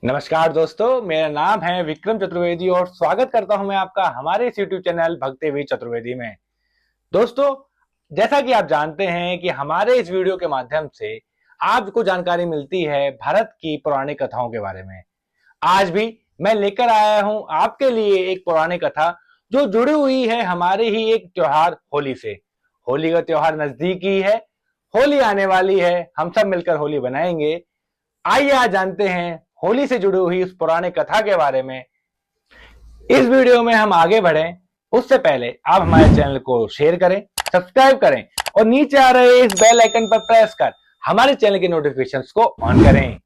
नमस्कार दोस्तों, मेरा नाम है विक्रम चतुर्वेदी और स्वागत करता हूं मैं आपका हमारे इस यूट्यूब चैनल भक्ति वीर चतुर्वेदी में। दोस्तों, जैसा कि आप जानते हैं कि हमारे इस वीडियो के माध्यम से आपको जानकारी मिलती है भारत की पौराणिक कथाओं के बारे में। आज भी मैं लेकर आया हूं आपके लिए एक पौराणिक कथा जो जुड़ी हुई है हमारे ही एक त्योहार होली से। होली का त्योहार नजदीक ही है, होली आने वाली है, हम सब मिलकर होली बनाएंगे। आइए आज जानते हैं होली से जुड़ी हुई उस पुराने कथा के बारे में। इस वीडियो में हम आगे बढ़ें उससे पहले आप हमारे चैनल को शेयर करें, सब्सक्राइब करें और नीचे आ रहे इस बेल आइकन पर प्रेस कर हमारे चैनल की नोटिफिकेशंस को ऑन करें।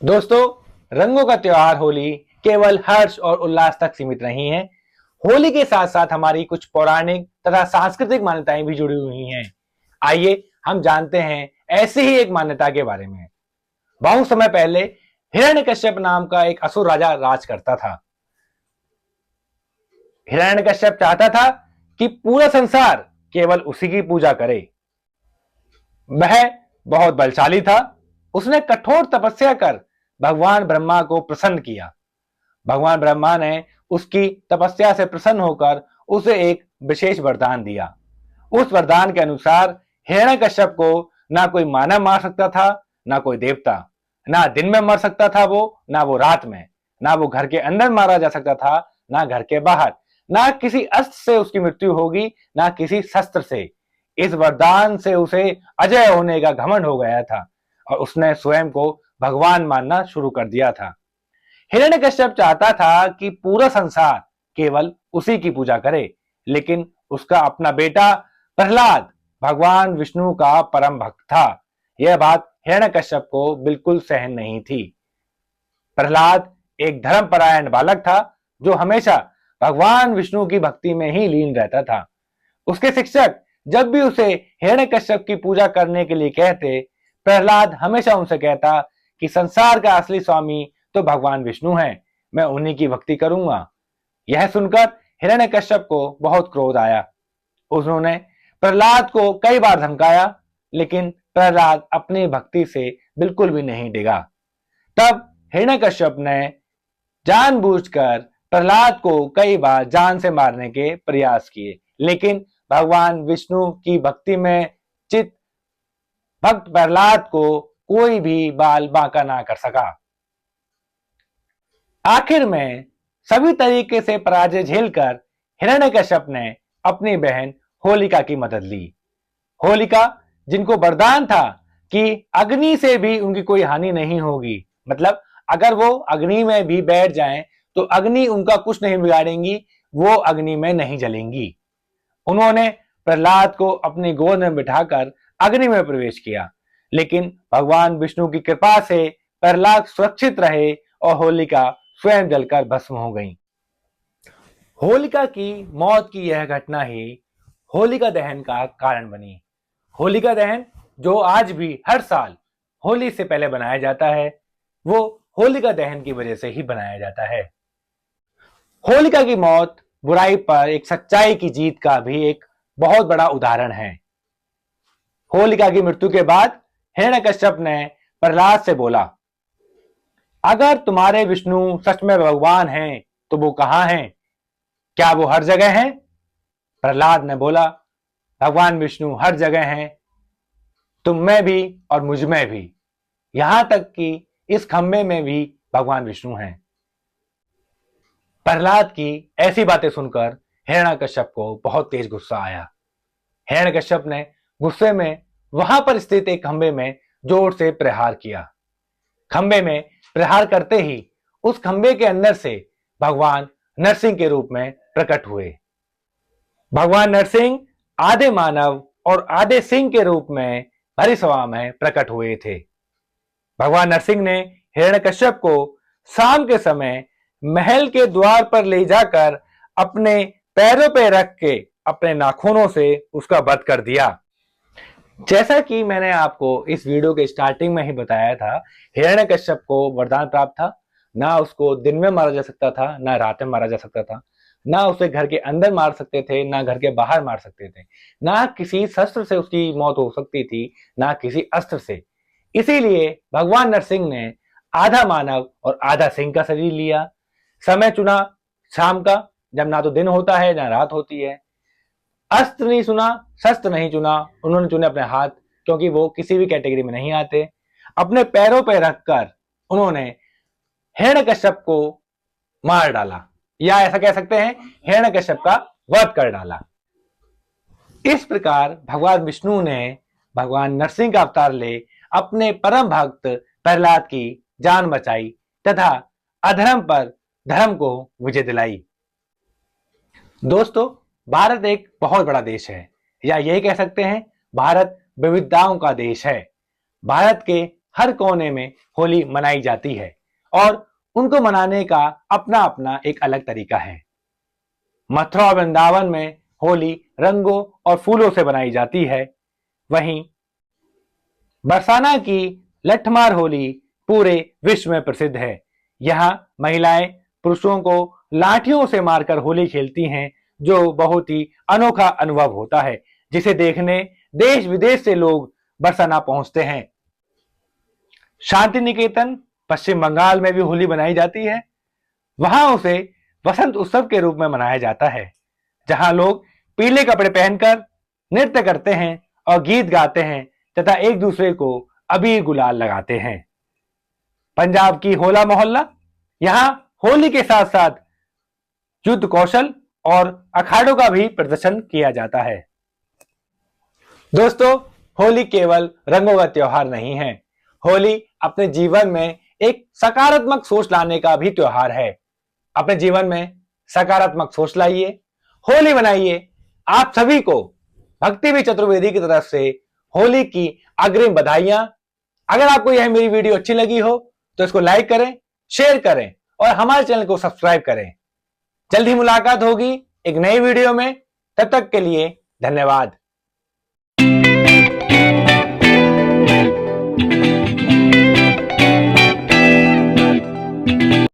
दोस्तों, रंगों का त्योहार होली केवल हर्ष और उल्लास तक सीमित नहीं है। होली के साथ साथ हमारी कुछ पौराणिक तथा सांस्कृतिक मान्यताएं भी जुड़ी हुई हैं। आइए हम जानते हैं ऐसी ही एक मान्यता के बारे में। बहुत समय पहले हिरण्यकश्यप नाम का एक असुर राजा राज करता था। हिरण्यकश्यप चाहता था कि पूरा संसार केवल उसी की पूजा करे। वह बहुत बलशाली था। उसने कठोर तपस्या कर भगवान ब्रह्मा को प्रसन्न किया। भगवान ब्रह्मा ने उसकी तपस्या से प्रसन्न होकर उसे एक विशेष वरदान दिया। उस वरदान के अनुसार हिरण्यकश्यप को ना कोई मानव मार सकता था, ना कोई देवता। ना दिन में मर सकता था वो, ना वो रात में। ना वो घर के अंदर मारा जा सकता था, ना घर के बाहर। ना किसी अस्त्र से उसकी मृत्यु होगी, ना किसी शस्त्र से। इस वरदान से उसे अजय होने का घमंड हो गया था और उसने स्वयं को भगवान मानना शुरू कर दिया था। हिरण्यकश्यप चाहता था कि पूरा संसार केवल उसी की पूजा करे, लेकिन उसका अपना बेटा प्रहलाद भगवान विष्णु का परम भक्त था। यह बात हिरण्यकश्यप को बिल्कुल सहन नहीं थी। प्रहलाद एक धर्मपरायण बालक था जो हमेशा भगवान विष्णु की भक्ति में ही लीन रहता था। उसके शिक्षक जब भी उसे हिरण्यकश्यप की पूजा करने के लिए कहते, प्रहलाद हमेशा उनसे कहता कि संसार का असली स्वामी तो भगवान विष्णु हैं, मैं उन्हीं की भक्ति करूंगा। यह सुनकर हिरण्यकश्यप को बहुत क्रोध आया। उन्होंने प्रहलाद को कई बार धमकाया, लेकिन प्रहलाद अपनी भक्ति से बिल्कुल भी नहीं डिगा। तब हिरण्यकश्यप ने जानबूझकर प्रहलाद को कई बार जान से मारने के प्रयास किए, लेकिन भगवान विष्णु की भक्ति में चित भक्त प्रहलाद को कोई भी बाल बांका ना कर सका। आखिर में सभी तरीके से पराजय झेलकर हिरण्यकश्यप ने अपनी बहन होलिका की मदद ली। होलिका, जिनको वरदान था कि अग्नि से भी उनकी कोई हानि नहीं होगी, मतलब अगर वो अग्नि में भी बैठ जाएं तो अग्नि उनका कुछ नहीं बिगाड़ेंगी, वो अग्नि में नहीं जलेंगी। उन्होंने प्रहलाद को अपनी गोद में बिठाकर अग्नि में प्रवेश किया, लेकिन भगवान विष्णु की कृपा से प्रहलाद सुरक्षित रहे और होलिका स्वयं जलकर भस्म हो गई। होलिका की मौत की यह घटना ही होलिका दहन का कारण बनी। होलिका दहन जो आज भी हर साल होली से पहले बनाया जाता है, वो होलिका दहन की वजह से ही बनाया जाता है। होलिका की मौत बुराई पर एक सच्चाई की जीत का भी एक बहुत बड़ा उदाहरण है। होलिका की मृत्यु के बाद हिरण्यकश्यप ने प्रहलाद से बोला, अगर तुम्हारे विष्णु सच में भगवान हैं तो वो कहां हैं? क्या वो हर जगह हैं? प्रहलाद ने बोला, भगवान विष्णु हर जगह हैं, तुम में भी और मुझ में भी, यहां तक कि इस खंबे में भी भगवान विष्णु हैं। प्रहलाद की ऐसी बातें सुनकर हिरण्यकश्यप को बहुत तेज गुस्सा आया। हिरण्यकश्यप ने गुस्से में वहां पर स्थित एक खंबे में जोर से प्रहार किया। खंबे में प्रहार करते ही उस खंबे के अंदर से भगवान नरसिंह के रूप में प्रकट हुए। भगवान नरसिंह आधे मानव और आधे सिंह के रूप में भरी सभा में प्रकट हुए थे। भगवान नरसिंह ने हिरण्यकश्यप को शाम के समय महल के द्वार पर ले जाकर अपने पैरों पे रख के अपने नाखूनों से उसका वध कर दिया। जैसा कि मैंने आपको इस वीडियो के स्टार्टिंग में ही बताया था, हिरण्यकश्यप को वरदान प्राप्त था। ना उसको दिन में मारा जा सकता था, ना रात में मारा जा सकता था, ना उसे घर के अंदर मार सकते थे, ना घर के बाहर मार सकते थे, ना किसी शस्त्र से उसकी मौत हो सकती थी, ना किसी अस्त्र से। इसीलिए भगवान नरसिंह ने आधा मानव और आधा सिंह का शरीर लिया। समय चुना शाम का, जब ना तो दिन होता है ना रात होती है। अस्त्र नहीं चुना, शस्त्र नहीं चुना, उन्होंने चुने अपने हाथ, क्योंकि वो किसी भी कैटेगरी में नहीं आते। अपने पैरों पर रखकर उन्होंने हिरण्यकश्यप को मार डाला, या ऐसा कह सकते हैं हिरण्यकश्यप का वध कर डाला। इस प्रकार भगवान विष्णु ने भगवान नरसिंह का अवतार ले अपने परम भक्त प्रहलाद की जान बचाई तथा अधर्म पर धर्म को विजय दिलाई। दोस्तों, भारत एक बहुत बड़ा देश है, या यही कह सकते हैं भारत विविधताओं का देश है। भारत के हर कोने में होली मनाई जाती है और उनको मनाने का अपना अपना एक अलग तरीका है। मथुरा और वृंदावन में होली रंगों और फूलों से बनाई जाती है। वहीं बरसाना की लठमार होली पूरे विश्व में प्रसिद्ध है। यहाँ महिलाएं पुरुषों को लाठियों से मारकर होली खेलती हैं, जो बहुत ही अनोखा अनुभव होता है, जिसे देखने देश विदेश से लोग बरसाना पहुंचते हैं। शांति निकेतन पश्चिम बंगाल में भी होली मनाई जाती है। वहां उसे वसंत उत्सव के रूप में मनाया जाता है, जहां लोग पीले कपड़े पहनकर नृत्य करते हैं और गीत गाते हैं तथा एक दूसरे को अबीर गुलाल लगाते हैं। पंजाब की होला मोहल्ला, यहां होली के साथ साथ युद्ध कौशल और अखाड़ों का भी प्रदर्शन किया जाता है। दोस्तों, होली केवल रंगों का त्योहार नहीं है। होली अपने जीवन में एक सकारात्मक सोच लाने का भी त्योहार है। अपने जीवन में सकारात्मक सोच लाइए, होली मनाइए। आप सभी को भक्ति भी चतुर्वेदी की तरफ से होली की अग्रिम बधाइयां। अगर आपको यह मेरी वीडियो अच्छी लगी हो तो इसको लाइक करें, शेयर करें और हमारे चैनल को सब्सक्राइब करें। जल्द ही मुलाकात होगी एक नई वीडियो में। तब तक के लिए धन्यवाद।